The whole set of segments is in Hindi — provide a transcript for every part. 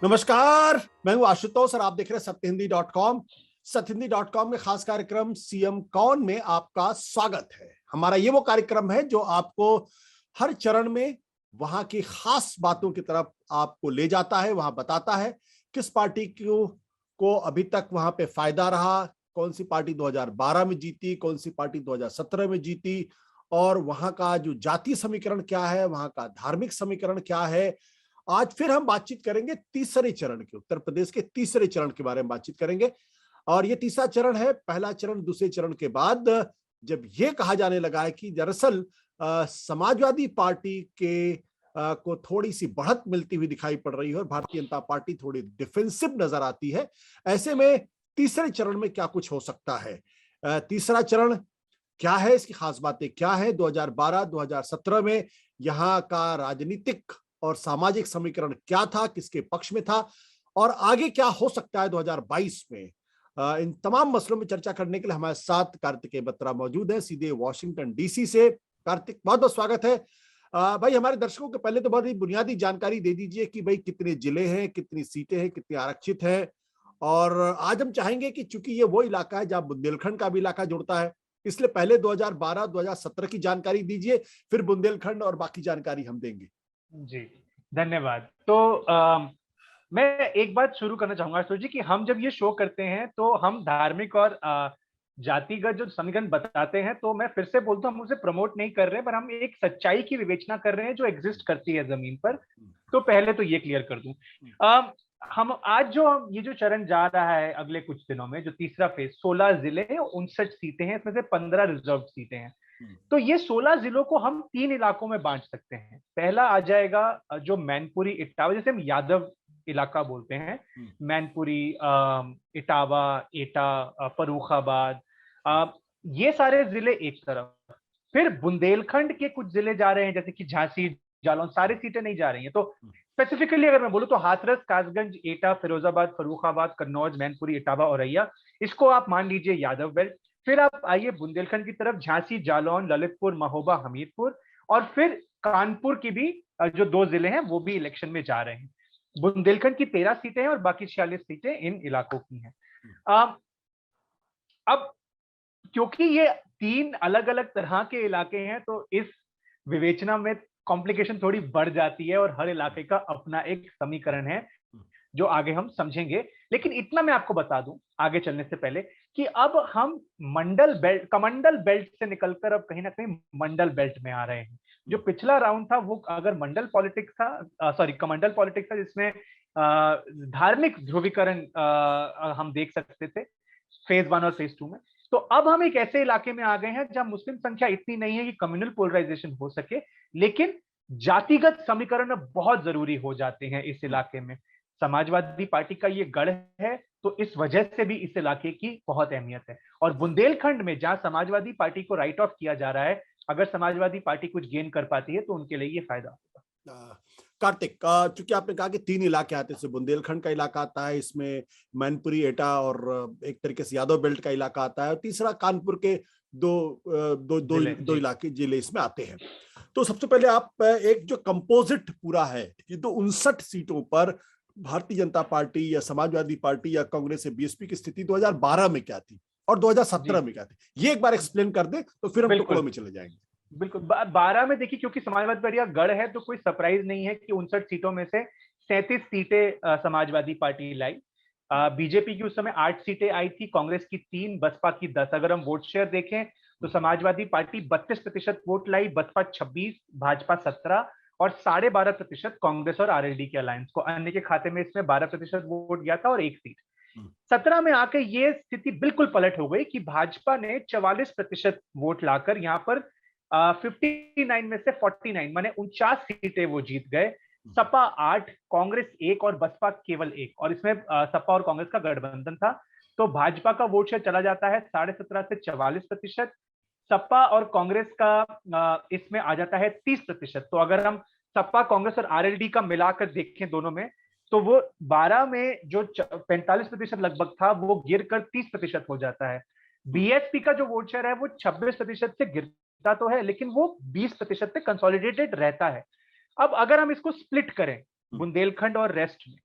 नमस्कार, मैं हूं आशुतोष और आप देख रहे हैं सत्यहिंदी.com। सत्यहिंदी.com में खास कार्यक्रम सीएम कौन में आपका स्वागत है। हमारा ये वो कार्यक्रम है जो आपको हर चरण में वहां की खास बातों की तरफ आपको ले जाता है, वहां बताता है किस पार्टी को अभी तक वहां पे फायदा रहा, कौन सी पार्टी 2012 में जीती, कौन सी पार्टी 2017 में जीती, और वहां का जो जातीय समीकरण क्या है, वहां का धार्मिक समीकरण क्या है। आज फिर हम बातचीत करेंगे तीसरे चरण के, उत्तर प्रदेश के तीसरे चरण के बारे में बातचीत करेंगे। और ये तीसरा चरण है। पहला चरण दूसरे चरण के बाद जब ये कहा जाने लगा है कि दरअसल समाजवादी पार्टी के को थोड़ी सी बढ़त मिलती हुई दिखाई पड़ रही है और भारतीय जनता पार्टी थोड़ी डिफेंसिव नजर आती है, ऐसे में तीसरे चरण में क्या कुछ हो सकता है। तीसरा चरण क्या है, इसकी खास बातें क्या है, 2012-2017 में यहाँ का राजनीतिक और सामाजिक समीकरण क्या था, किसके पक्ष में था, और आगे क्या हो सकता है 2022 में। इन तमाम मसलों में चर्चा करने के लिए हमारे साथ कार्तिकेय बत्रा मौजूद है, सीधे वॉशिंगटन डीसी से। कार्तिक, बहुत बहुत स्वागत है। भाई, हमारे दर्शकों को पहले तो बहुत ही बुनियादी जानकारी दे दीजिए कि भाई कितने जिले हैं, कितनी सीटें हैं, कितने आरक्षित हैं। और आज हम चाहेंगे कि चूंकि ये वो इलाका है जहां बुंदेलखंड का भी इलाका जुड़ता है, इसलिए पहले 2012-2017 की जानकारी दीजिए, फिर बुंदेलखंड और बाकी जानकारी हम देंगे। जी, धन्यवाद। तो मैं एक बात शुरू करना चाहूंगा जी कि हम जब ये शो करते हैं तो हम धार्मिक और जातिगत जो समीकरण बताते हैं, तो मैं फिर से बोलता हूँ, हम उसे प्रमोट नहीं कर रहे, पर हम एक सच्चाई की विवेचना कर रहे हैं जो एग्जिस्ट करती है जमीन पर। तो पहले तो ये क्लियर कर दूं। हम आज जो ये जो चरण जा रहा है अगले कुछ दिनों में, जो तीसरा फेज, 16 जिले 59 सीटें हैं, इसमें से 15 रिजर्व सीटें हैं। तो ये 16 जिलों को हम 3 इलाकों में बांट सकते हैं। पहला आ जाएगा जो मैनपुरी इटावा, जैसे हम यादव इलाका बोलते हैं, मैनपुरी, इटावा, एटा, फर्रुखाबाद, ये सारे जिले एक तरफ। फिर बुंदेलखंड के कुछ जिले जा रहे हैं, जैसे कि झांसी, जालौन, सारी सीटें नहीं जा रही हैं। तो स्पेसिफिकली अगर मैं बोलूं तो हाथरस, कासगंज, एटा, फिरोजाबाद, फर्रुखाबाद, कन्नौज, मैनपुरी, इटावा, औरैया, इसको आप मान लीजिए यादव बेल्ट। फिर आप आइए बुंदेलखंड की तरफ, झांसी, जालौन, ललितपुर, महोबा, हमीरपुर, और फिर कानपुर की भी जो 2 जिले हैं वो भी इलेक्शन में जा रहे हैं। बुंदेलखंड की 13 सीटें हैं और बाकी 46 सीटें इन इलाकों की हैं। अब क्योंकि ये 3 अलग अलग तरह के इलाके हैं, तो इस विवेचना में कॉम्प्लिकेशन थोड़ी बढ़ जाती है और हर इलाके का अपना एक समीकरण है जो आगे हम समझेंगे। लेकिन इतना मैं आपको बता दूं आगे चलने से पहले कि अब हम मंडल बेल्ट, कमंडल बेल्ट से निकलकर अब कहीं ना कहीं मंडल बेल्ट में आ रहे हैं। जो पिछला राउंड था वो अगर मंडल पॉलिटिक्स था, सॉरी, कमंडल पॉलिटिक्स था, जिसमें धार्मिक ध्रुवीकरण हम देख सकते थे फेज 1 और फेज 2 में। तो अब हम एक ऐसे इलाके में आ गए हैं जहां मुस्लिम संख्या इतनी नहीं है कि कम्युनल पोलराइजेशन हो सके, लेकिन जातिगत समीकरण बहुत जरूरी हो जाते हैं इस इलाके में। समाजवादी पार्टी का ये गढ़ है, तो इस वजह से भी इस इलाके की बहुत अहमियत है। और बुंदेलखंड में जहां समाजवादी पार्टी को राइट ऑफ किया जा रहा है, अगर समाजवादी पार्टी कुछ गेन कर पाती है तो उनके लिए ये फायदा होगा। कार्तिक, चूंकि आपने कहा कि 3 इलाके आते हैं, बुंदेलखंड का इलाका आता है, इसमें मैनपुरी, एटा और एक तरीके से यादव बेल्ट का इलाका आता है, और तीसरा कानपुर के दो इलाके जिले इसमें आते हैं। तो सबसे पहले आप एक जो कंपोजिट पूरा है कि 59 सीटों पर भारतीय जनता पार्टी या समाजवादी पार्टी या कांग्रेस या बीएसपी की स्थिति 2012 में क्या थी और 2017 में क्या थी, ये एक बार एक्सप्लेन कर दे तो फिर हम टुकड़ों में चले जाएंगे। बिल्कुल। 12 में देखिए, क्योंकि समाजवादी पार्टी का गढ़ है, तो कोई सरप्राइज नहीं है कि 59 सीटों में से 37 सीटें समाजवादी पार्टी लाई। बीजेपी की उस समय 8 सीटें आई थी, कांग्रेस की 3, बसपा की 10। अगर हम वोट शेयर देखें तो समाजवादी पार्टी 32% वोट लाई, बसपा 26, भाजपा 17 और 12.5% कांग्रेस और आरएलडी के अलायंस को। अन्य के खाते में इसमें 12% वोट गया था और 1 सीट। 17 में आके ये स्थिति बिल्कुल पलट हो गई कि भाजपा ने 44% वोट लाकर यहाँ पर 59 में से 49 माने 49 सीटें वो जीत गए। सपा 8, कांग्रेस 1 और बसपा केवल 1, और इसमें सपा और कांग्रेस का गठबंधन था। तो भाजपा का वोट शेयर चला जाता है 17.5 से 44%। सपा और कांग्रेस का इसमें आ जाता है 30%। तो अगर हम सपा, कांग्रेस और आरएलडी का मिलाकर देखें दोनों में, तो वो 12 में जो 45% लगभग था, वो गिरकर 30% हो जाता है। बीएसपी का जो वोट शेयर है वो 26% से गिरता तो है, लेकिन वो 20% पे कंसोलिडेटेड रहता है। अब अगर हम इसको स्प्लिट करें बुंदेलखंड और रेस्ट में,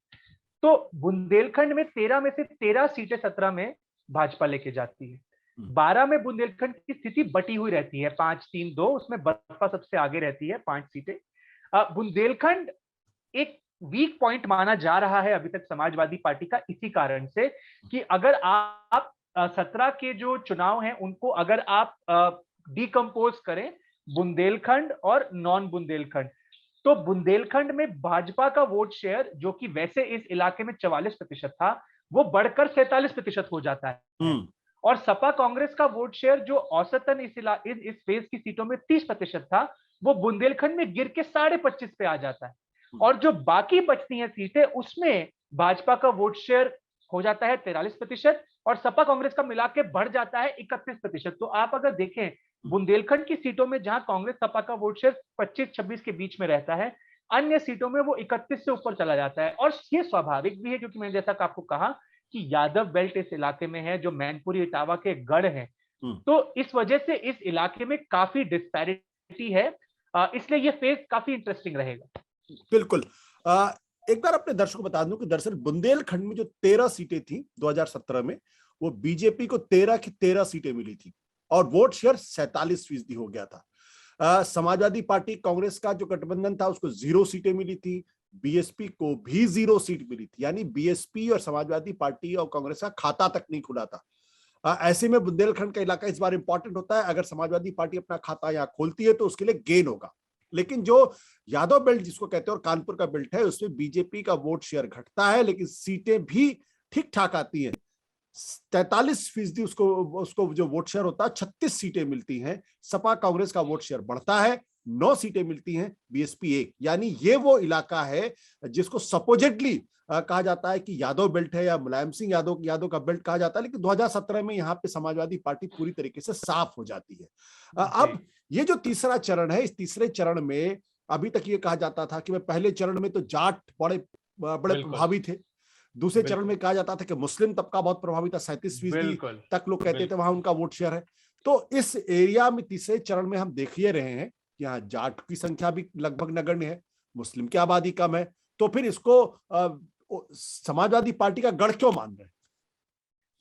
तो बुंदेलखंड में 13 में से 13 सीटें 17 में भाजपा लेके जाती है। 12 में बुंदेलखंड की स्थिति बटी हुई रहती है, 5-3-2, उसमें बसपा सबसे आगे रहती है 5 सीटें। बुंदेलखंड एक वीक पॉइंट माना जा रहा है अभी तक समाजवादी पार्टी का, इसी कारण से कि अगर आप 17 के जो चुनाव हैं उनको अगर आप डिकम्पोज करें बुंदेलखंड और नॉन बुंदेलखंड, तो बुंदेलखंड में भाजपा का वोट शेयर जो कि वैसे इस इलाके में 44% था, वो बढ़कर 47% हो जाता है। और सपा कांग्रेस का वोट शेयर जो औसतन इस फेज की सीटों में 30% था, वो बुंदेलखंड में गिर के 25.5 पे आ जाता है। और जो बाकी बचती हैं सीटें, उसमें भाजपा का वोट शेयर हो जाता है 43% और सपा कांग्रेस का मिला के बढ़ जाता है 31%। तो आप अगर देखें बुंदेलखंड की सीटों में जहां कांग्रेस सपा का वोट शेयर 25-26 के बीच में रहता है, अन्य सीटों में वो 31 से ऊपर चला जाता है। और ये स्वाभाविक भी है क्योंकि मैंने जैसा आपको कहा कि यादव बेल्ट इस इलाके में है, जो मैनपुरी इटावा के गढ़ है, तो इस वजह से इस इलाके में काफी डिस्पैरिटी है, इसलिए ये फेज काफी इंटरेस्टिंग रहेगा। बिल्कुल। एक बार अपने दर्शकों को बता दूं कि दरअसल बुंदेलखंड में जो 13 सीटें थी 2017 में, वो बीजेपी को 13 की 13 सीटें मिली थी और वोट शेयर 47% हो गया था। समाजवादी पार्टी कांग्रेस का जो गठबंधन था उसको 0 सीटें मिली थी, बीएसपी को भी 0 सीट मिली थी, यानी बीएसपी और समाजवादी पार्टी और कांग्रेस का खाता तक नहीं खुला था। ऐसे में बुंदेलखंड का इलाका इस बार इंपॉर्टेंट होता है। अगर समाजवादी पार्टी अपना खाता यहाँ खोलती है तो उसके लिए गेन होगा। लेकिन जो यादव बेल्ट जिसको कहते हैं और कानपुर का बेल्ट है, उसमें बीजेपी का वोट शेयर घटता है, लेकिन सीटें भी ठीक ठाक आती हैं। 43% उसको जो वोट शेयर होता है, 36 सीटें मिलती हैं। सपा कांग्रेस का वोट शेयर बढ़ता है, 9 सीटें मिलती हैं, बीएसपी 1। यानी ये वो इलाका है जिसको सपोजिटली कहा जाता है कि यादव बेल्ट है या मुलायम सिंह यादव का बेल्ट कहा जाता है। लेकिन 2017 में यहाँ पे समाजवादी पार्टी पूरी तरीके से साफ हो जाती है। अब ये जो तीसरा चरण है, इस तीसरे चरण में अभी तक ये कहा जाता था कि मैं पहले चरण में तो जाट बड़े प्रभावी थे, दूसरे चरण में कहा जाता था कि मुस्लिम तबका बहुत प्रभावी था, 37% तक लोग कहते थे वहां उनका वोट शेयर है। तो इस एरिया में तीसरे चरण में हम देख ही रहे हैं कि यहाँ जाट की संख्या भी लगभग नगण्य है, मुस्लिम की आबादी कम है। तो फिर इसको समाजवादी पार्टी का गढ़ क्यों मान रहे हैं?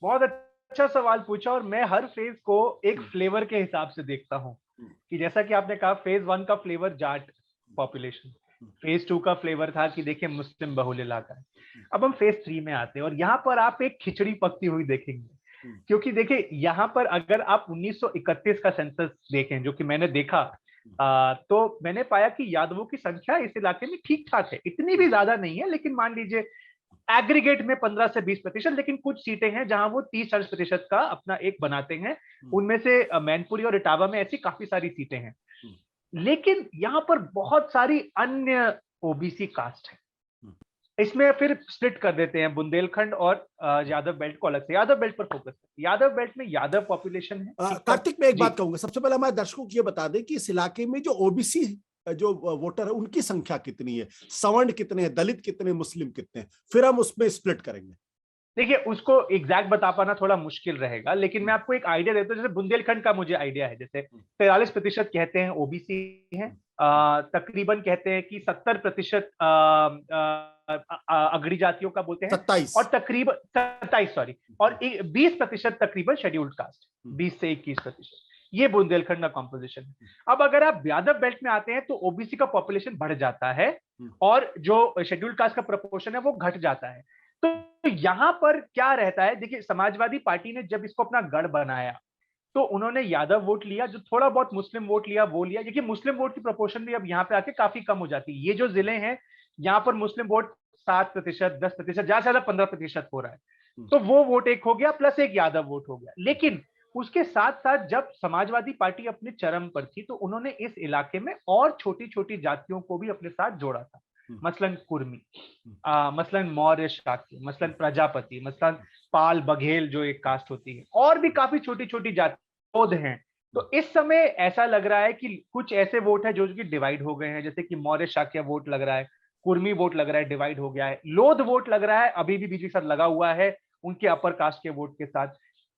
बहुत अच्छा सवाल पूछा, और मैं हर फेज को एक फ्लेवर के हिसाब से देखता हूँ कि जैसा कि आपने कहा फेज 1 का फ्लेवर जाट पॉपुलेशन, फेज 2 का फ्लेवर था कि देखिए मुस्लिम बहुल इलाका है। अब हम फेज 3 में आते हैं और यहाँ पर आप एक खिचड़ी पकती हुई देखेंगे, क्योंकि देखिए यहाँ पर अगर आप 1931 का सेंसस देखें जो कि मैंने देखा, तो मैंने पाया कि यादवों की संख्या इस इलाके में ठीक ठाक है, इतनी भी ज्यादा नहीं है, लेकिन मान लीजिए एग्रीगेट में 15 से 20%, लेकिन कुछ सीटें हैं जहां वो 30-40% का अपना एक बनाते हैं। उनमें से मैनपुरी और इटावा में ऐसी काफी सारी सीटें हैं। लेकिन यहां पर बहुत सारी अन्य ओबीसी कास्ट है। इसमें फिर स्प्लिट कर देते हैं बुंदेलखंड और यादव बेल्ट को अलग से। यादव बेल्ट पर फोकस है। यादव बेल्ट में यादव पॉपुलेशन है। कार्तिक, मैं एक बात कहूंगा, सबसे पहले हमारे दर्शकों को ये बता दें कि इस इलाके में जो ओबीसी जो वोटर है उनकी संख्या कितनी है, सवर्ण कितने हैं, दलित कितने, मुस्लिम कितने हैं, फिर हम उसमें स्प्लिट करेंगे। देखिए उसको एग्जैक्ट बता पाना थोड़ा मुश्किल रहेगा, लेकिन मैं आपको एक आइडिया देता हूँ। जैसे बुंदेलखंड का मुझे आइडिया है, जैसे 43% कहते हैं ओबीसी हैं, तकरीबन कहते हैं कि 70% अगड़ी जातियों का बोलते हैं, 27 और तकरीबन 27 सॉरी, और 20% तकरीबन शेड्यूल्ड कास्ट, 20 से 21%। ये बुंदेलखंड का कॉम्पोजिशन है। अब अगर आप यादव बेल्ट में आते हैं तो ओबीसी का पॉपुलेशन बढ़ जाता है और जो शेड्यूल्ड कास्ट का प्रोपोर्शन है वो घट जाता है। तो यहां पर क्या रहता है, देखिए समाजवादी पार्टी ने जब इसको अपना गढ़ बनाया तो उन्होंने यादव वोट लिया, जो थोड़ा बहुत मुस्लिम वोट लिया वो लिया। देखिए मुस्लिम वोट की प्रोपोर्शन भी अब यहाँ पे आके काफी कम हो जाती है। ये जो जिले हैं यहाँ पर मुस्लिम वोट 7%, 10%, ज्यादा से ज्यादा 15% हो रहा है। तो वो वोट एक हो गया, प्लस एक यादव वोट हो गया। लेकिन उसके साथ साथ जब समाजवादी पार्टी अपने चरम पर थी तो उन्होंने इस इलाके में और छोटी छोटी जातियों को भी अपने साथ जोड़ा था। मसलन कुर्मी, मसलन मौर्य शाक्य, मसलन प्रजापति, मसलन पाल बघेल जो एक कास्ट होती है, और भी काफी छोटी छोटी जाति हैं। तो इस समय ऐसा लग रहा है कि कुछ ऐसे वोट है जो कि डिवाइड हो गए हैं, जैसे कि मौर्य शाक्य वोट लग रहा है, कुर्मी वोट लग रहा है डिवाइड हो गया है, लोध वोट लग रहा है अभी भी बीजेपी के साथ लगा हुआ है उनके अपर कास्ट के वोट के साथ।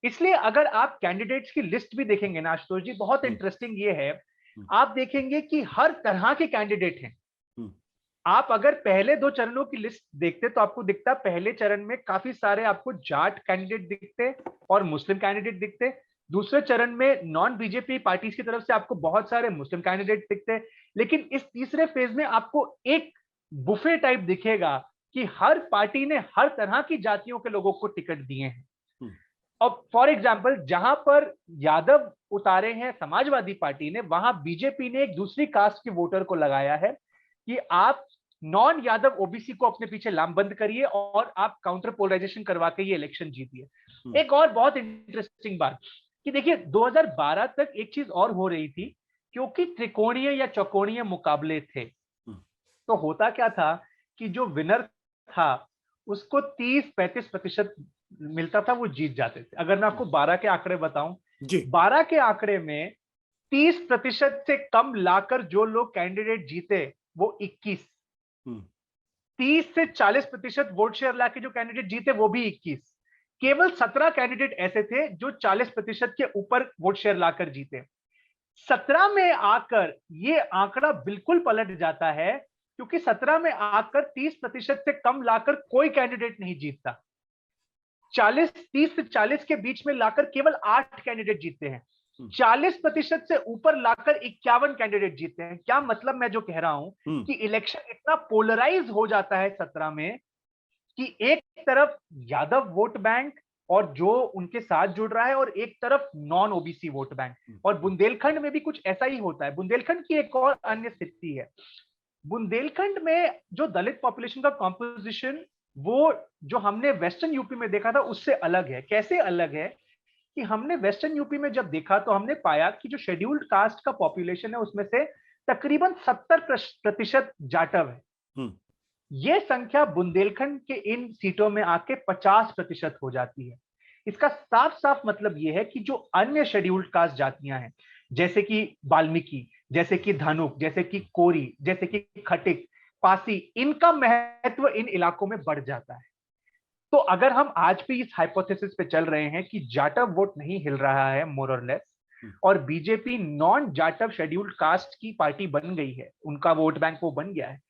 इसलिए अगर आप कैंडिडेट्स की लिस्ट भी देखेंगे ना आशुतोष जी, बहुत इंटरेस्टिंग ये है, आप देखेंगे कि हर तरह के कैंडिडेट हैं। आप अगर पहले 2 चरणों की लिस्ट देखते तो आपको दिखता पहले चरण में काफी सारे आपको जाट कैंडिडेट दिखते और मुस्लिम कैंडिडेट दिखते। दूसरे चरण में नॉन बीजेपी पार्टीज की तरफ से आपको बहुत सारे मुस्लिम कैंडिडेट दिखते। लेकिन इस तीसरे फेज में आपको एक बुफे टाइप दिखेगा कि हर पार्टी ने हर तरह की जातियों के लोगों को टिकट दिए हैं। अब फॉर एग्जाम्पल जहां पर यादव उतारे हैं समाजवादी पार्टी ने, वहां बीजेपी ने एक दूसरी कास्ट के वोटर को लगाया है कि आप नॉन यादव ओबीसी को अपने पीछे लामबंद करिए और आप काउंटर पोलराइजेशन करवा के ये इलेक्शन जीतिए। एक और बहुत इंटरेस्टिंग बात कि देखिए 2012 तक एक चीज और हो रही थी, क्योंकि त्रिकोणीय या चौकोणीय मुकाबले थे, तो होता क्या था कि जो विनर था उसको 30-35% मिलता था, वो जीत जाते थे। अगर मैं आपको 12 के आंकड़े बताऊं, 12 के आंकड़े में 30% से कम लाकर जो लोग कैंडिडेट जीते वो 21, 30 से 40% वोट शेयर लाके जो कैंडिडेट जीते वो भी 21, केवल 17 कैंडिडेट ऐसे थे जो 40% के ऊपर वोट शेयर लाकर जीते। 17 में आकर ये आंकड़ा बिल्कुल पलट जाता है, क्योंकि 17 में आकर 30% से कम लाकर कोई कैंडिडेट नहीं जीतता। 30 से 40 के बीच में लाकर केवल 8 कैंडिडेट जीतते हैं। 40% से ऊपर लाकर 51 कैंडिडेट जीतते हैं। क्या मतलब मैं जो कह रहा हूं कि इलेक्शन इतना पोलराइज हो जाता है 17 में कि एक तरफ यादव वोट बैंक और जो उनके साथ जुड़ रहा है, और एक तरफ नॉन ओबीसी वोट बैंक। और बुंदेलखंड में भी कुछ ऐसा ही होता है। बुंदेलखंड की एक और अन्य स्थिति है, बुंदेलखंड में जो दलित पॉपुलेशन का कॉम्पोजिशन वो जो हमने वेस्टर्न यूपी में देखा था उससे अलग है। कैसे अलग है कि हमने वेस्टर्न यूपी में जब देखा तो हमने पाया कि जो शेड्यूल्ड कास्ट का पॉपुलेशन है उसमें से तकरीबन 70% जाटव है। यह संख्या बुंदेलखंड के इन सीटों में आके 50% हो जाती है। इसका साफ साफ मतलब यह है कि जो अन्य शेड्यूल्ड कास्ट जातियां हैं, जैसे कि वाल्मीकि, जैसे कि धनुक, जैसे कि कोरी, जैसे कि खटिक, पासी, इनका महत्व इन इलाकों में बढ़ जाता है। तो अगर हम आज भी इस हाइपोथेसिस पे चल रहे हैं कि जाटव वोट नहीं हिल रहा है मोर और लेस, और BJP non Jatav scheduled caste की पार्टी बन गई है, उनका वोट बैंक वो बन गया है,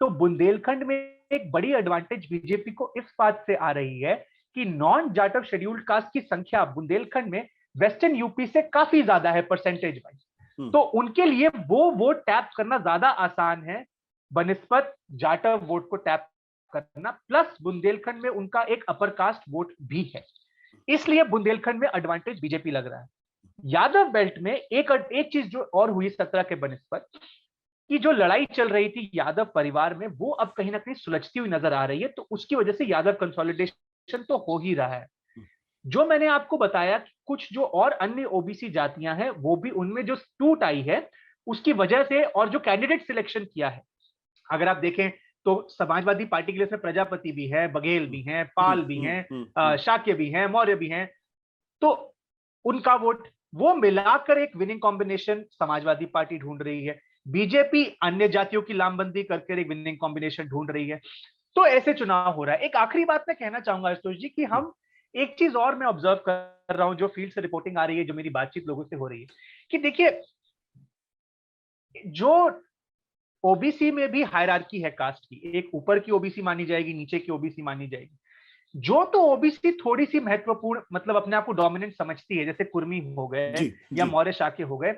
तो बुंदेलखंड में एक बड़ी एडवांटेज बीजेपी को इस बात से आ रही है कि नॉन जाटव शेड्यूल्ड कास्ट की संख्या बुंदेलखंड में वेस्टर्न यूपी से काफी ज्यादा है परसेंटेज वाइज। तो उनके लिए वो वोट टैप करना ज्यादा आसान है बनिस्बत जाटव वोट को टैप करना। प्लस बुंदेलखंड में उनका एक अपर कास्ट वोट भी है, इसलिए बुंदेलखंड में एडवांटेज बीजेपी लग रहा है। यादव बेल्ट में एक चीज जो और हुई 17 के बनिस्बत, कि जो लड़ाई चल रही थी यादव परिवार में वो अब कहीं ना कहीं सुलझती हुई नजर आ रही है। तो उसकी वजह से यादव कंसोलिडेशन तो हो ही रहा है। जो मैंने आपको बताया कि कुछ जो और अन्य ओबीसी जातियां हैं वो भी उनमें जो टूट आई है उसकी वजह से, और जो कैंडिडेट सिलेक्शन किया है, अगर आप देखें तो समाजवादी पार्टी के लिए इसमें प्रजापति भी है, बघेल भी हैं, पाल भी हैं, शाक्य भी हैं, मौर्य भी हैं, तो उनका वोट वो मिलाकर एक विनिंग कॉम्बिनेशन समाजवादी पार्टी ढूंढ रही है। बीजेपी अन्य जातियों की लामबंदी करके एक विनिंग कॉम्बिनेशन ढूंढ रही है। तो ऐसे चुनाव हो रहा है। एक आखिरी बात मैं कहना चाहूंगा आशुतोष जी कि हम एक चीज और मैं ऑब्जर्व कर रहा हूं, जो फील्ड से रिपोर्टिंग आ रही है, जो मेरी बातचीत लोगों से हो रही है, कि देखिए जो ओबीसी में भी हायरार्की है कास्ट की, एक ऊपर की ओबीसी मानी जाएगी, नीचे की ओबीसी मानी जाएगी। जो तो ओबीसी थोड़ी सी महत्वपूर्ण मतलब अपने आप को डोमिनेंट समझती है, जैसे कुर्मी हो गए या मौर्य शाक्य हो गए,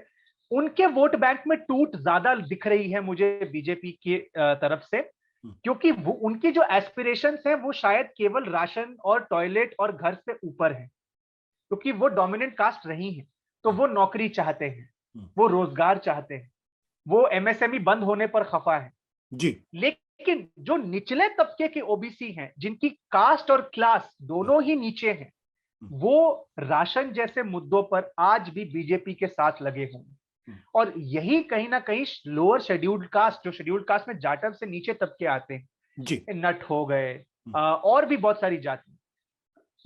उनके वोट बैंक में टूट ज्यादा दिख रही है मुझे बीजेपी की तरफ से, क्योंकि वो उनकी जो एस्पिरेशंस हैं वो शायद केवल राशन और टॉयलेट और घर से ऊपर है, क्योंकि वो डोमिनेंट कास्ट रही हैं। तो वो नौकरी चाहते हैं, वो रोजगार चाहते हैं, वो एमएसएमई बंद होने पर खफा है जी। लेकिन जो निचले तबके के ओबीसी हैं, जिनकी कास्ट और क्लास दोनों ही नीचे हैं, वो राशन जैसे मुद्दों पर आज भी बीजेपी के साथ लगे होंगे। और यही कहीं ना कहीं लोअर शेड्यूल्ड कास्ट, जो शेड्यूल्ड कास्ट में जाटव से नीचे तबके आते हैं जी, नट हो गए और भी बहुत सारी जाति,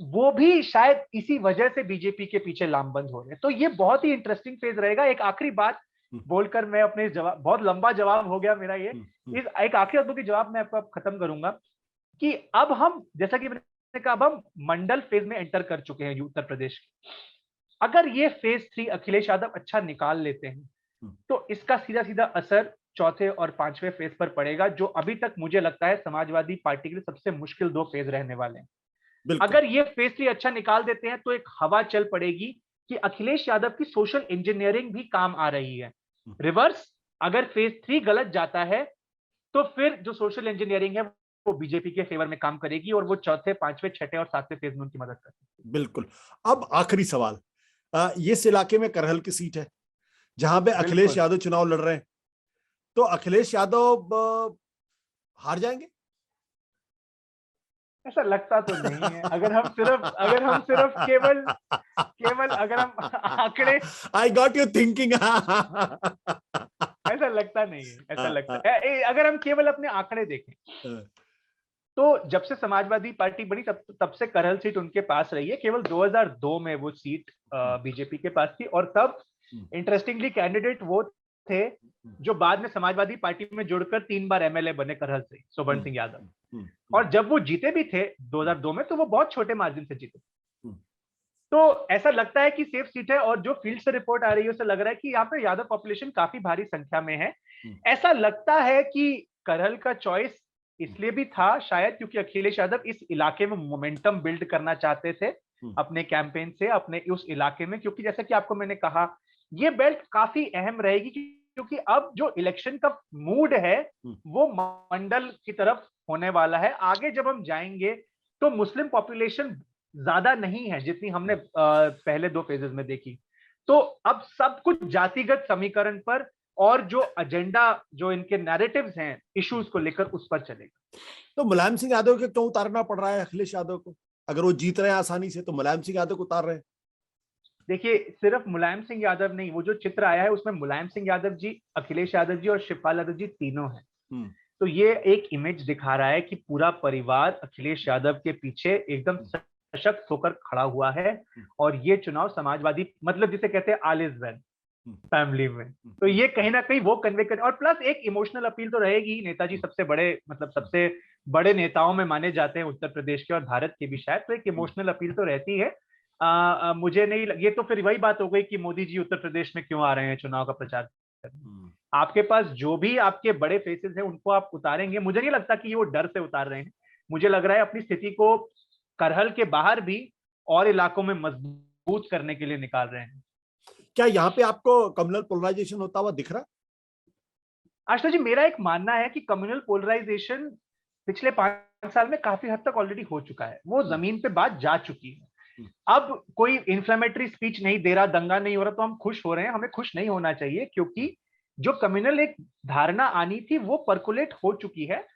वो भी शायद इसी वजह से बीजेपी के पीछे लामबंद हो रहे हैं। तो ये बहुत ही इंटरेस्टिंग फेज रहेगा। एक आखिरी बात बोलकर मैं अपने जवाब, बहुत लंबा जवाब हो गया मेरा ये, इस एक आखिरी बात की जवाब मैं आपको खत्म करूंगा कि अब हम, जैसा कि मैंने कहा, अब हम मंडल फेज में एंटर कर चुके हैं उत्तर प्रदेश के। अगर ये फेज 3 अखिलेश यादव अच्छा निकाल लेते हैं तो इसका सीधा सीधा असर चौथे और पांचवें फेज पर पड़ेगा, जो अभी तक मुझे लगता है समाजवादी पार्टी के लिए सबसे मुश्किल 2 फेज रहने वाले हैं। अगर ये फेज 3 अच्छा निकाल देते हैं तो एक हवा चल पड़ेगी कि अखिलेश यादव की सोशल इंजीनियरिंग भी काम आ रही है। रिवर्स, अगर फेज 3 गलत जाता है तो फिर जो सोशल इंजीनियरिंग है वो बीजेपी के फेवर में काम करेगी और वो चौथे, पांचवें, छठे और सातवें फेज में उनकी मदद करेगी। बिल्कुल। अब आखिरी सवाल, ये इस इलाके में करहल की सीट है जहां पे अखिलेश यादव चुनाव लड़ रहे हैं, तो अखिलेश यादव हार जाएंगे? ऐसा लगता तो नहीं है। अगर हम सिर्फ केवल अगर हम आंकड़े, आई गॉट यू थिंकिंग। ऐसा लगता नहीं है, ऐसा लगता है। अगर हम केवल अपने आंकड़े देखें तो जब से समाजवादी पार्टी बनी तब से करहल सीट उनके पास रही है। केवल 2002 में वो सीट बीजेपी के पास थी और तब इंटरेस्टिंगली कैंडिडेट वो थे जो बाद में समाजवादी पार्टी में जुड़कर 3 बार एमएलए बने, करहल से स्वर्ण सिंह यादव। और जब वो जीते भी थे 2002 में तो वो बहुत छोटे मार्जिन से जीते। तो ऐसा लगता है कि सेफ सीट है और जो फील्ड से रिपोर्ट आ रही है उससे लग रहा है कि यहाँ पे यादव पॉपुलेशन काफी भारी संख्या में है। ऐसा लगता है कि करहल का चॉइस इसलिए भी था शायद क्योंकि अखिलेश यादव इस इलाके में मोमेंटम बिल्ड करना चाहते थे अपने कैंपेन से, अपने उस इलाके में, क्योंकि जैसा कि आपको मैंने कहा ये बेल्ट काफी अहम रहेगी क्योंकि अब जो इलेक्शन का मूड है वो मंडल की तरफ होने वाला है। आगे जब हम जाएंगे तो मुस्लिम पॉपुलेशन ज्यादा नहीं है जितनी हमने पहले 2 फेजेस में देखी। तो अब सब कुछ जातिगत समीकरण पर और जो एजेंडा, जो इनके नैरेटिव्स हैं इश्यूज को लेकर, उस पर चलेगा। तो मुलायम सिंह यादव के क्यों उतारना पड़ रहा है अखिलेश यादव को? अगर वो जीत रहे हैं आसानी से तो मुलायम सिंह यादव को उतार रहे हैं। देखिए, सिर्फ मुलायम सिंह यादव नहीं, वो जो चित्र आया है उसमें मुलायम सिंह यादव जी, अखिलेश यादव जी और शिवपाल यादव जी तीनों हैं। तो ये एक इमेज दिखा रहा है कि पूरा परिवार अखिलेश यादव के पीछे एकदम सशक्त होकर खड़ा हुआ है और ये चुनाव समाजवादी, मतलब जिसे कहते हैं ऑल इज वेल फैमिली में, तो ये कहीं ना कहीं वो कन्वे कर, और प्लस एक इमोशनल अपील तो रहेगी। नेताजी सबसे बड़े नेताओं में माने जाते हैं उत्तर प्रदेश के और भारत के भी शायद, तो एक इमोशनल अपील तो रहती है। मुझे नहीं, ये तो फिर वही बात हो गई कि मोदी जी उत्तर प्रदेश में क्यों आ रहे हैं चुनाव का प्रचार करने। आपके पास जो भी आपके बड़े फेसेस हैं उनको आप उतारेंगे, मुझे नहीं लगता कि वो डर से उतार रहे हैं। मुझे लग रहा है अपनी स्थिति को करहल के बाहर भी और इलाकों में मजबूत करने के लिए निकाल रहे हैं। क्या यहाँ पे आपको कम्युनल पोलराइजेशन होता हुआ दिख रहा है? आशुतोष जी, मेरा एक मानना है कि कम्युनल पोलराइजेशन पिछले 5 साल में काफी हद तक ऑलरेडी हो चुका है, वो जमीन पे बात जा चुकी है। अब कोई इन्फ्लेमेटरी स्पीच नहीं दे रहा, दंगा नहीं हो रहा तो हम खुश हो रहे हैं। हमें खुश नहीं होना चाहिए क्योंकि जो कम्युनल एक धारणा आनी थी वो पर्कुलेट हो चुकी है।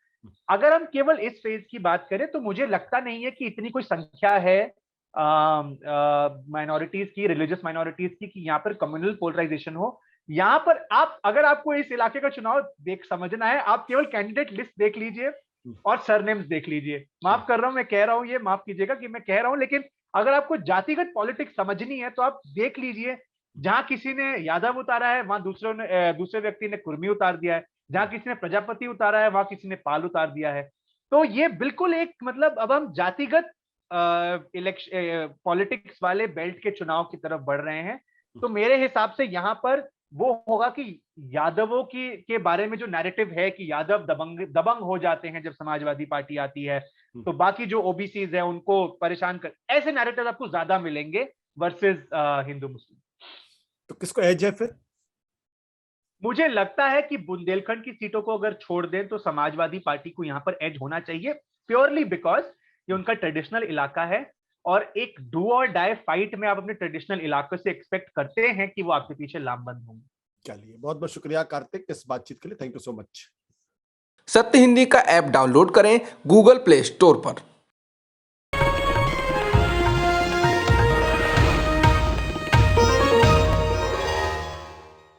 अगर हम केवल इस फेज की बात करें तो मुझे लगता नहीं है कि इतनी कोई संख्या है माइनॉरिटीज की, रिलीजियस माइनॉरिटीज की, कि यहाँ पर कम्युनल पोलराइजेशन हो। यहाँ पर अगर आपको इस इलाके का चुनाव समझना है, आप केवल कैंडिडेट लिस्ट देख लीजिए और सरनेम्स देख लीजिए। माफ कर रहा हूं, मैं कह रहा हूं, ये माफ कीजिएगा कि मैं कह रहा हूं, लेकिन अगर आपको जातिगत पॉलिटिक्स समझनी है तो आप देख लीजिए, जहां किसी ने यादव उतारा है वहां दूसरे व्यक्ति ने कुर्मी उतार दिया है, जहां किसी ने प्रजापति उतारा है वहां किसी ने पाल उतार दिया है। तो ये बिल्कुल एक, मतलब अब हम जातिगत पॉलिटिक्स वाले बेल्ट के चुनाव की तरफ बढ़ रहे हैं। तो मेरे हिसाब से यहाँ पर वो होगा कि यादवों के बारे में जो नैरेटिव है कि यादव दबंग हो जाते हैं जब समाजवादी पार्टी आती है, तो बाकी जो ओबीसीज है उनको परेशान कर, ऐसे नैरेटिव आपको ज्यादा मिलेंगे वर्सेस हिंदू मुस्लिम। तो किसको एज है फिर? मुझे लगता है कि बुंदेलखंड की सीटों को अगर छोड़ दें तो समाजवादी पार्टी को यहाँ पर एज होना चाहिए, प्योरली बिकॉज ये उनका ट्रेडिशनल इलाका है और एक डू और डाई फाइट में आप अपने ट्रेडिशनल इलाके से एक्सपेक्ट करते हैं कि वो आपके पीछे लामबंद होंगे। चलिए, बहुत बहुत शुक्रिया कार्तिक इस बातचीत के लिए, थैंक यू सो मच। सत्य हिंदी का ऐप डाउनलोड करें गूगल प्ले स्टोर पर।